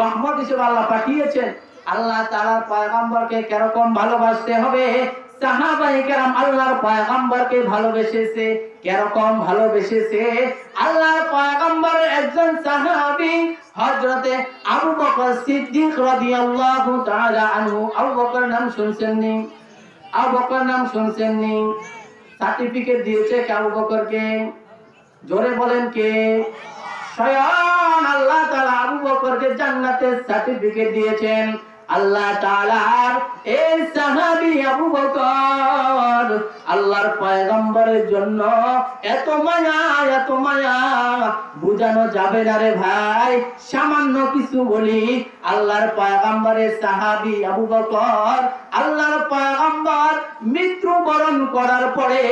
রহমত হিসেবে আল্লাহ পাঠিয়েছেন। আল্লাহ তাআলার পয়গম্বরকে কিরকম ভালোবাসতে হবে, সাহাবায়ে কেরাম আল্লাহর পয়গম্বরকে ভালোবেসেছে। কিরকম ভালোবেসেছে, আল্লাহর পয়গম্বরের একজন সাহাবী হযরতে আবু বকর সিদ্দিক রাদিয়াল্লাহু তাআলা আনহু। আবু বকর নাম শুনছেন নি? আবু বকর নাম শুনছেন নি? সার্টিফিকেট দিয়েছে কে আবু বকরকে? জোরে বলেন কে? স্বয়ং আল্লাহ তাআলা আবু বকরকে জান্নাতের সার্টিফিকেট দিয়েছেন। আল্লাহ তাআলার এই সাহাবী আবু বকর আল্লাহর পয়গম্বরের জন্য এত মায়া বুঝানো যাবে না রে ভাই। সামান্য কিছু বলি, আল্লাহর পয়গম্বরের সাহাবী আবু বকর আল্লাহর পয়গম্বর মৃত্যুবরণ করার পরে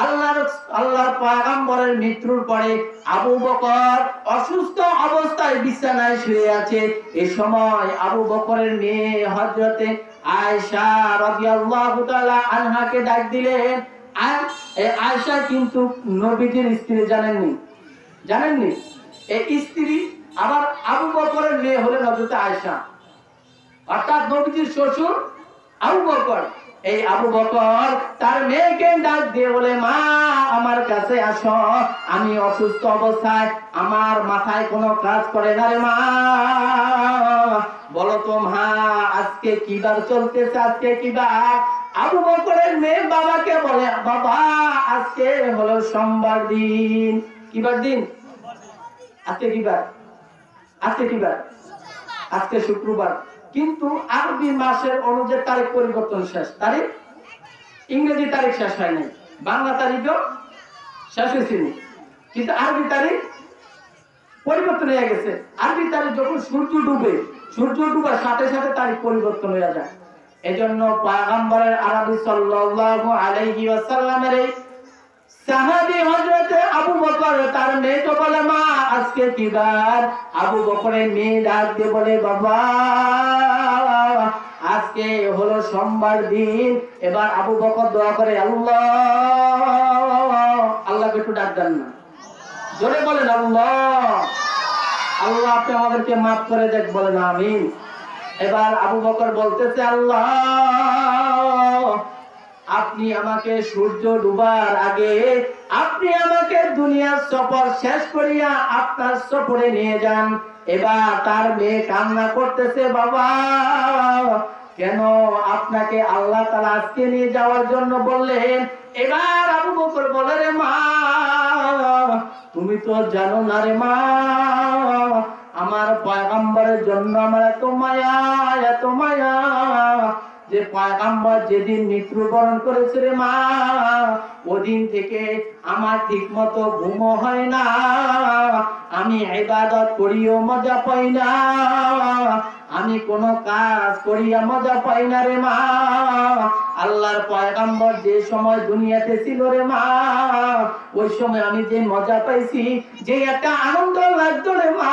আল্লাহর পয়গম্বরের মৃত্যুর পরে আবু বকর অসুস্থ অবস্থায় বিছানায় শুয়ে আছে। এই সময় আবু বকরের মেয়ে হযরতে আয়েশা রাদিয়াল্লাহু তাআলা আনহাকে ডাক দিলেন। আয়েশা কিন্তু নবীজির স্ত্রী, জানেননি? এই স্ত্রী আবার আবু বকরের মেয়ে হলেন হযরতে আয়েশা, অর্থাৎ নবীজির শ্বশুর আবু বকর। এই আবু বকর তার মেয়েকে ডাক দিয়ে বলে, মা আমার কাছে আসো, আমি অসুস্থ অবস্থায়, আমার মাথায় কোনো কাজ করে না রে মা। বলো তো মা, আজকে কি বার চলতেছে, আজকে কি বার? আবু বকরের মেয়ে বাবাকে বলে, বাবা আজকে হলো সোমবার দিন। কি বার দিন? আজকে কি বার? আজকে শুক্রবার। কিন্তু আরবি মাসের অনুযায়ী তারিখ পরিবর্তন শেষ, তারিখ ইংরেজি তারিখ শেষ হয় নাই, বাংলা তারিখও শেষ হয়েছিল, কিন্তু আরবি তারিখ পরিবর্তন হয়ে গেছে। আরবি তারিখ যখন সূর্য ডুবার সাথে সাথে তারিখ পরিবর্তন হয়ে যায়। এজন্য পয়গম্বরের আরবি সাল্লাল্লাহু আলাইহি ওয়াসাল্লামের এই সাহাবী হযরতে আবু বকর তার মেয়েকে বলে, মা আজকে কি বার? আবু বকরের মেয়ে ডাক দিয়ে বলে, বাবা আজকে হলো সোমবার দিন। এবার আবু বকর দোয়া করে, আল্লাহকে একটু ডাক দেন না, জোরে বলেন আল্লাহ আপনি আমাদেরকে মাফ করে দেখ, বলেন আমিন। এবার আবু বকর বলতেছে, আল্লাহ আপনি আমাকে সূর্য ডুবার আগে আপনি আমাকে দুনিয়ার সফর শেষ করিয়া আপনার সফরে নিয়ে যান। এবার তার মেয়ে কান্না করতেছে, বাবা কেন আপনাকে আল্লাহ তাআলা আজকে নিয়ে যাওয়ার জন্য বললেন? এবার আবু বকর বলে, রে মা তুমি তো জানো না রে মা, আমার পয়গম্বরের জন্য আমার এত মায়া যে পয়গম্বর যেদিন মৃত্যুবরণ করেছে রে মা, ওদিন থেকে আমার ঠিক মতো ঘুমও হয় না, আমি ইবাদত করিও মজা পাই না, আমি কোন কাজ করিয়া মজা পাই না রে মা। আল্লাহর পয়গম্বর যে সময় দুনিয়াতে ছিল রে মা, ওই সময় আমি যে মজা পাইছি, যে একটা আনন্দ লাগতো রে মা,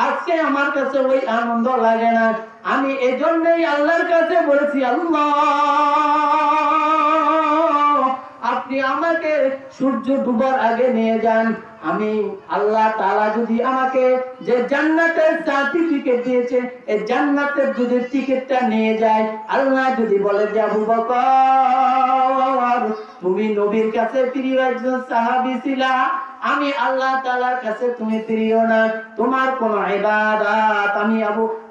আজকে আমার কাছে ওই আনন্দ লাগে না। আমি এজন্যই আল্লাহর কাছে বলেছি, আল্লাহ আপনি আমাকে সূর্য ডুবার আগে নিয়ে যান। আমি আল্লাহ তাআলা যদি আমাকে যে জান্নাতের সার্টিফিকেট দিয়েছে, এই জান্নাতের যদি টিকিটটা নিয়ে যায়, আল্লাহ যদি বলে যে আবু বকর তুমি নবীর কাছে প্রিয় একজন সাহাবী ছিলা, আমি আল্লাহ তাআলার কাছে তুমি প্রিয় না, তোমার কোন ইবাদত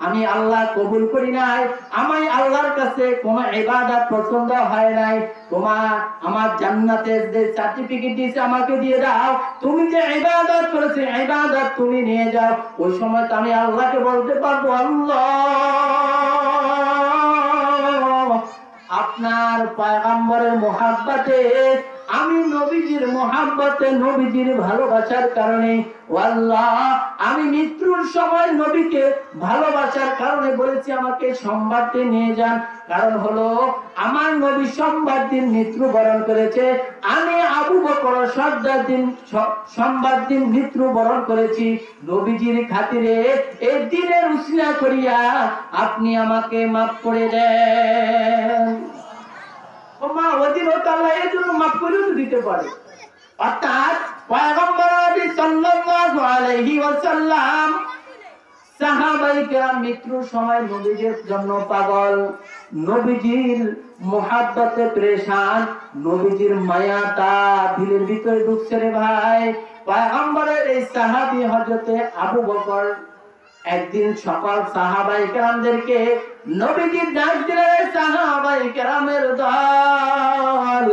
আমি আল্লাহ কবুল করি নাই, আমি আল্লাহর কাছে কোন ইবাদত পছন্দ হয় নাই, তোমার আমার জান্নাতের যে সার্টিফিকেট দিয়েছে আমাকে দিয়ে দাও, তুমি যে ইবাদত করেছো ইবাদত তুমি নিয়ে যাও। ওই সময় তো আমি আল্লাহকে বলতে পারবো, আল্লাহ আপনার পয়গম্বরের মুহাব্বতে, আমি নবীজির মুহাব্বতে, নবীজির ভালোবাসার কারণে, ও আল্লাহ আমি মৃত্যুর সময় নবীকে ভালোবাসার কারণে বলেছি আমাকে সোমবার দিন নিয়ে যান। কারণ হলো আমার নবী সোমবার দিন মৃত্যুবরণ করেছে, আমি আবু বকর সোমবার দিন মৃত্যুবরণ করেছি। নবীজির খাতিরে এই দিনের উসিলা করিয়া আপনি আমাকে মাফ করে দেন। মা ওদিনও আল্লাহ এর জন্য মাফ করেও দিতে পারে। অর্থাৎ পয়গম্বর নবী সাল্লাল্লাহু আলাইহি ওয়াসাল্লাম সাহাবায়ে কেরাম মৃত্যুর সময় নবীজির জন্য পাগল, নবীজির মুহাব্বতে পরেশান, নবীজির মায়াটা দিলের ভিতরে ঢুকছে রে ভাই। পয়গম্বরের এই সাহাবী হযরতে আবু বকর একদিন সকল সাহাবায়ে কেরামদেরকে নবীজি ডাক দিলেন, সাহাবায়ে কেরামের দল